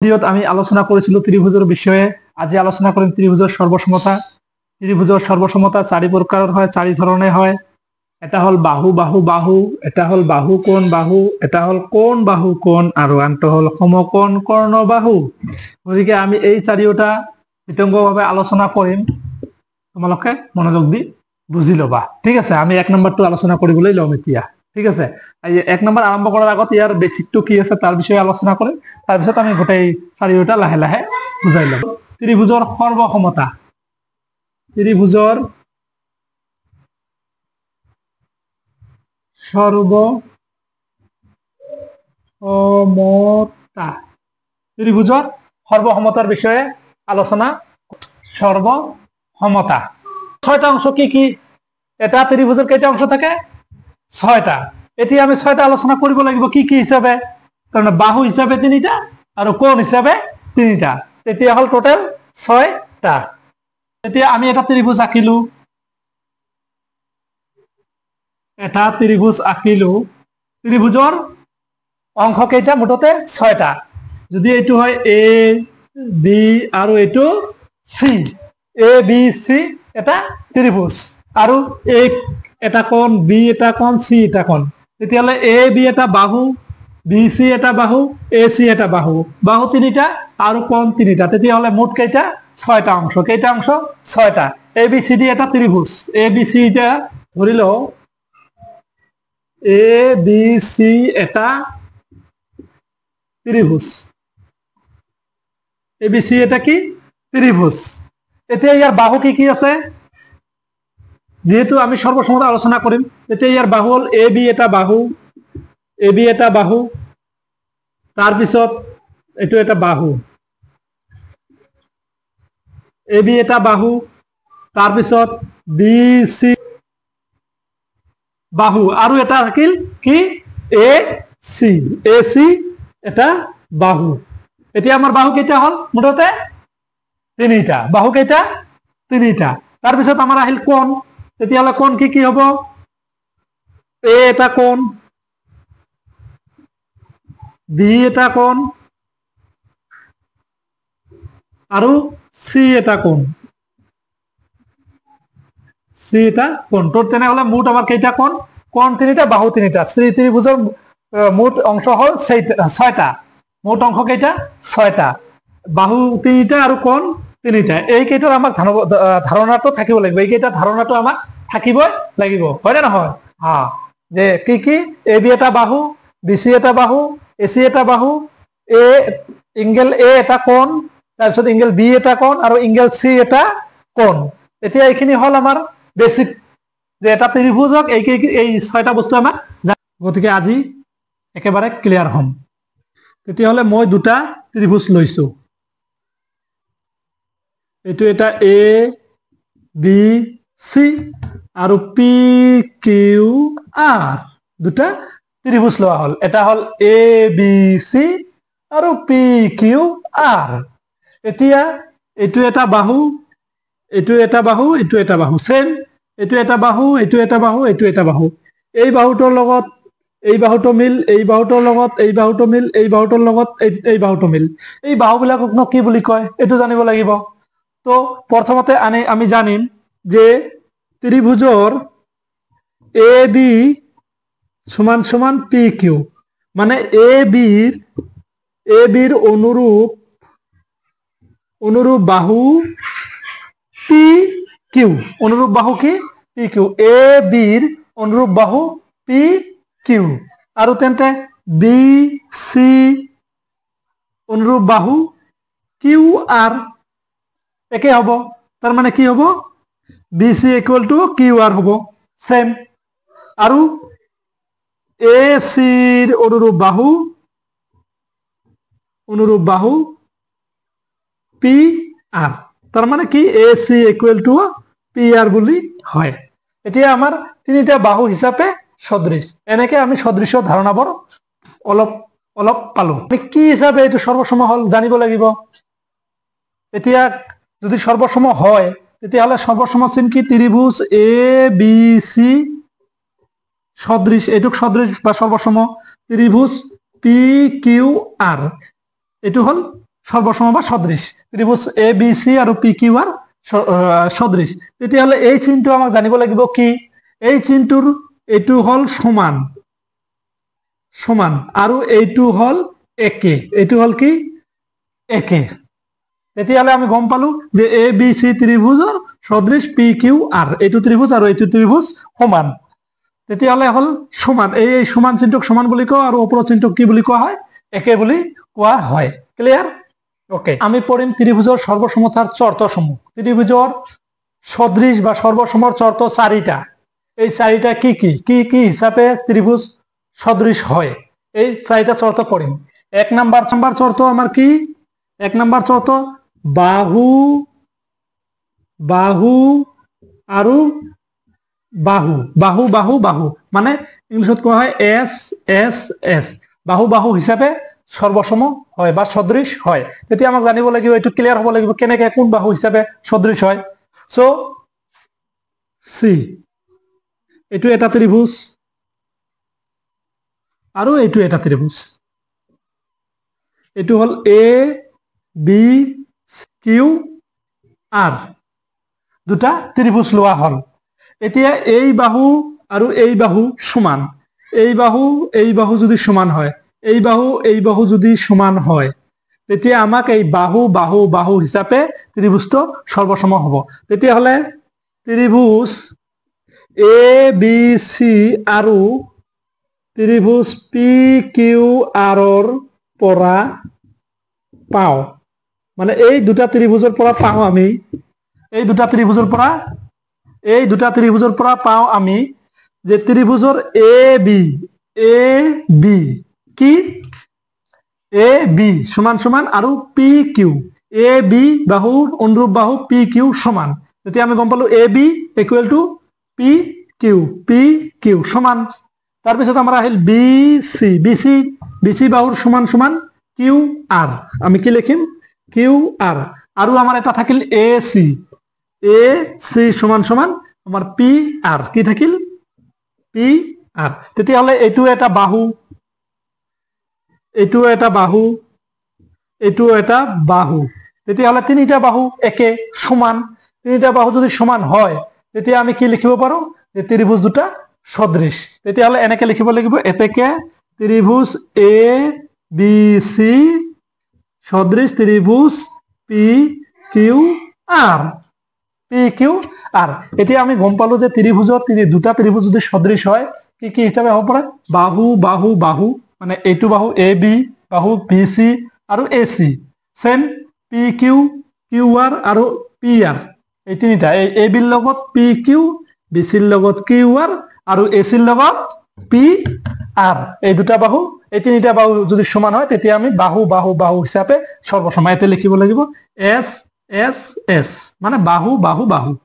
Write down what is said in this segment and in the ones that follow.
ভিডিওত আমি আলোচনা করেছিল ত্রিভুজের বিষয়ে। আজি আলোচনা করেন ত্রিভুজের সর্বসমতা। ত্রিভুজের সর্বসমতা চারি প্রকার হয়, চারি ধরনের হয়। এটা হল বাহু বাহু বাহু, এটা হল বাহু কোণ বাহু, এটা হল কোণ বাহু কোণ, আৰু আনটো হল সমকোণ কৰ্ণ বাহু। গতিকে আমি এই চাৰিওটা বিতংভাৱে আলোচনা কৰিম, তোমালোকে মনোযোগ দি বুজি লবা। ঠিক আছে, আমি এক নম্বৰটো আলোচনা কৰিবলৈ লম এতিয়া। ঠিক আছে, এক নম্বৰ আৰম্ভ কৰাৰ আগত ইয়াৰ বেচিকটো কি আছে তাৰ বিষয়ে আলোচনা কৰিম, তাৰপিছত আমি গোটেই চাৰিওটা লাহে লাহে বুজাই লম। ত্ৰিভুজৰ সৰ্বসমতা। ত্ৰিভুজৰ সৰ্বসমতা। ত্ৰিভুজৰ সৰ্বসমতাৰ বিষয়ে আলোচনা। সৰ্বসমতা ছয়টা অংশ কি কি? এটা ত্ৰিভুজেৰ কেইটা অংশ থাকে? ছয়টা। এতিয়া আমি ছয়টা আলোচনা কৰিব লাগিব কি কি হিচাপে, কাৰণ বাহু হিসাবে তিনিটা আৰু কোণ হিসাবে তিনিটা, তেতিয়া হল টোটাল ছয়টা। এতিয়া আমি এটা ত্রিভুজ আঁকিলো, এটা ত্রিভুজ আঁকিলো। ত্ৰিভুজৰ অংশ কেইটা? মুঠতে ছয়টা। যদি এইটো হয় এ বি আৰু এইটো সি, এ বি সি এটা ত্ৰিভুজ, আৰু এটা কোণ, বি এটা কোণ, সি এটা কোণ, তেতিয়াহলে এ বি এটা বাহু, বি সি এটা বাহু, এ সি এটা বাহু, বাহু তিনিটা আৰু কোণ তিনিটা, তেতিয়াহলে মুঠ কেইটা? ছয়টা অংশ। কেইটা অংশ? ছয়টা। এ বি সি ডি এটা ত্রিভুজ। এ বি সি এটা ধৰি লও এ বি সি এটা ত্ৰিভুজ। এবিসি এটা কি? ত্ৰিভুজ। এতিয়া ইয়াৰ বাহু কি কি আছে? যেহেতু আমি সৰ্বসমতা আলোচনা কৰিম, এতিয়া ইয়াৰ বাহু হল এ বি এটা বাহু, এ বি এটা বাহু, তাৰপিছত এইটো এটা বাহু, এ বি এটা বাহু, তাৰপিছত বি সি বাহু, আৰু এটা থাকিল কি? এ সি, এ সি এটা বাহু। এতিয়া আমাৰ বাহু কেইটা হল? মুঠতে তিনিটা। বাহু কেইটা? তিনিটা। তাৰপিছত আমাৰ আহিল কোণ। তেতিয়াহলে কোণ কি কি হব? এ এটা কোণ, বি এটা কোণ, আৰু সি এটা কোণ, সি এটা কোণ। তো তেনেহলে মুঠ আমাৰ কেইটা কোণ? কোণ তিনিটা, বাহু তিনিটা। ত্ৰিভুজৰ মুঠ অংশ হল ছয়টা। মুঠ অংশ কেইটা? ছয়টা। বাহু তিনিটা আৰু কোণ তিনিটা। এইকেইটাৰ আমাক ধাৰণাটো থাকিব লাগিব, এইকেইটা ধাৰণাটো আমাক থাকিবই লাগিব, হয় নে নহয়? যে কি কি? এ বি এটা বাহু, বি সি এটা বাহু, এ সি এটা বাহু, ইংগেল এ এটা কোণ, তাৰপিছত ইংগেল বি এটা কোণ, আৰু ইংগেল সি এটা কোণ। এতিয়া এইখিনি হল আমাৰ বেসিক, যে এটা ত্ৰিভুজক এই ছয়টা বস্তু আমাক। গতিকে আজি একেবাৰে ক্লিয়াৰ হম। তেতিয়াহলে মই দুটা ত্ৰিভুজ লৈছো, এইটো এটা এ বি সি আৰু পি কিউ আৰ, দুটা ত্ৰিভুজ লোৱা হল। এটা হল এ বি সি আৰু পি কিউ আৰ। এতিয়া এইটো এটা বাহু, এইটো এটা বাহু, এইটো এটা বাহু, সেম। এইটো এটা বাহু, এইটো এটা বাহু, এইটো এটা বাহু। এই বাহুটোৰ লগত এই বাহুটো মিল, এই বাহুটোৰ লগত এই বাহুটো মিল, এই বাহুটোৰ লগত এই বাহুটো মিল। এই বাহুবিলাকক কি বুলি কয় এইটো জানিব লাগিব। তো প্ৰথমতে আমি জানিম যে ত্ৰিভুজৰ এ বি সমান সমান পি কিউ, মানে এ বিৰ অনুৰূপ বাহু পি কিউ। অনুৰূপ বাহু কি? P Q. এ বিৰ অনুৰূপ বাহু পি কিউ। আৰু তেন্তে বি সি অনুরূপ বাহু কিউ আর একে হব। তার মানে কি হব? B C equal to Q R হব, সেম। আৰু এ সির অনুরূপ বাহু পি আর, তার মানে কি? A C equal to P R বুলি হয়। এতিয়া আমাৰ তিনিটা বাহু হিচাপে সদৃশ। এনেকে আমি সদৃশ ধাৰণাবোৰ অলপ অলপ পালো। কি হিচাপে এইটো সৰ্বসম হল জানিব লাগিব। এতিয়া যদি সর্বসম হয়, তেতিয়াহলে সর্বসম চিন কি? ত্রিভুজ এ বি সি সদৃশ, এইটুক সদৃশ বা সর্বসম ত্রিভুজ পি কিউ আর, এইটো হল সর্বসম বা সদৃশ ত্রিভুজ এ বি সি আৰু পি কিউ আৰ সদৃশ তেতিয়াহ'লে এই চিনটো আমাক জানিব লাগিব কি এই চিনটোৰ এইটো হল সমান সমান আৰু এইটো হল একে এইটো হল কি একে তেতিয়াহ'লে আমি গম পালো যে এ বি সি ত্ৰিভুজৰ সদৃশ পি কিউ আৰ এইটো ত্ৰিভুজ আৰু এইটো ত্ৰিভুজ সমান তেতিয়াহ'লে হল সমান এই সমান চিনটোক সমান বুলি কয় আৰু ওপৰৰ চিনটোক কি বুলি কোৱা হয় একে বুলি কোৱা হয় ক্লিয়াৰ ওকে আমি পঢ়িম ত্ৰিভুজৰ সৰ্বসমতাৰ চৰ্তসমূহ ত্ৰিভুজৰ সদৃশ বা সৰ্বসমৰ চৰ্ত চাৰিটা এই চাৰিটা কি কি কি কি হিসাবে ত্ৰিভুজ সদৃশ হয় এই চাৰিটা চৰ্ত পঢ়িম এক নাম্বাৰ চৰ্ত আমাৰ কি এক নাম্বাৰ চৰ্ত বাহু বাহু আৰু বাহু বাহু বাহু বাহু মানে ইংলিশত কোৱা হয় এস এস এস বাহু বাহু হিসাবে সর্বসম হয় বা সদৃশ হয় তেতিয়া আমাক জানিব লাগিব এটো ক্লিয়ার হ'ব লাগিব কেনেকে কোন বাহু হিসাবে সদৃশ হয় সো সি এটো এটা ত্রিভুজ আৰু এটো এটা ত্ৰিভুজ এটো হল এ বি কিউ আৰ দুটা ত্ৰিভুজ লোৱা হল এতিয়া এই বাহু আৰু এই বাহু সমান এই বাহু যদি সমান হয় এই বাহু যদি সমান হয় তেতিয়া আমাক এই বাহু বাহু বাহু হিসাবে ত্রিভুজটো সর্বসম হ'ব তেতিয়া হলে ত্রিভুজ এ বি সি আৰু ত্ৰিভুজ পি কিউ আৰৰ পৰা পাওঁ মানে এই দুটা ত্ৰিভুজৰ পৰা পাওঁ আমি এই দুটা ত্ৰিভুজৰ পৰা পাওঁ আমি যে ত্ৰিভুজৰ এ বি কি এ বি সমান সমান আৰু পি কিউ এ বি বাহুৰ অনুৰূপ বাহু পি কিউ সমান তেতিয়া আমি গম পালো A B equal to P Q সমান তাৰপিছত আমাৰ আহিল বি সি বাহুৰ সমান সমান কিউ আৰ আমি কি লিখিম কিউ আৰ আৰু আমাৰ এটা থাকিল এ চি সমান সমান আমাৰ পি আৰ কি থাকিল পি আৰ তেতিয়াহ'লে এইটো এটা বাহু এইটো এটা বাহু তেতিয়াহ'লে তিনিটা বাহু একে সমান তিনিটা বাহু যদি সমান হয় তেতিয়া আমি কি লিখিব পাৰো যে ত্রিভুজ দুটা সদৃশ তেতিয়াহ'লে এনেকে লিখিব লাগিব এতেকে ত্রিভুজ এ বি সি সদৃশ ত্রিভুজ পি কিউ আর এতিয়া আমি গম পালো যে ত্ৰিভুজৰ দুটা ত্ৰিভুজ যদি সদৃশ হয় কি কি হিচাপে হ'ব পাৰে বাহু বাহু বাহু মানে এইটো বাহু এ বি বাহু বি সি আৰু A C same P Q Q R আৰু পি আৰ এই তিনিটা এই এ বিৰ লগত পি কিউ বি চিৰ লগত কিউ আৰ আৰু এ চিৰ লগত পি আৰ এই দুটা বাহু এই তিনিটা বাহু যদি সমান হয় তেতিয়া আমি বাহু বাহু বাহু হিচাপে সর্বসম এতে লিখিব লাগিব এস এস এস মানে বাহু বাহু বাহু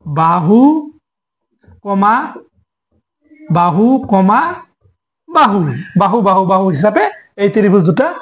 বাহু কমা বাহু কমা বাহু বাহু বাহু বাহু হিসাবে এই ত্রিভুজ দুটা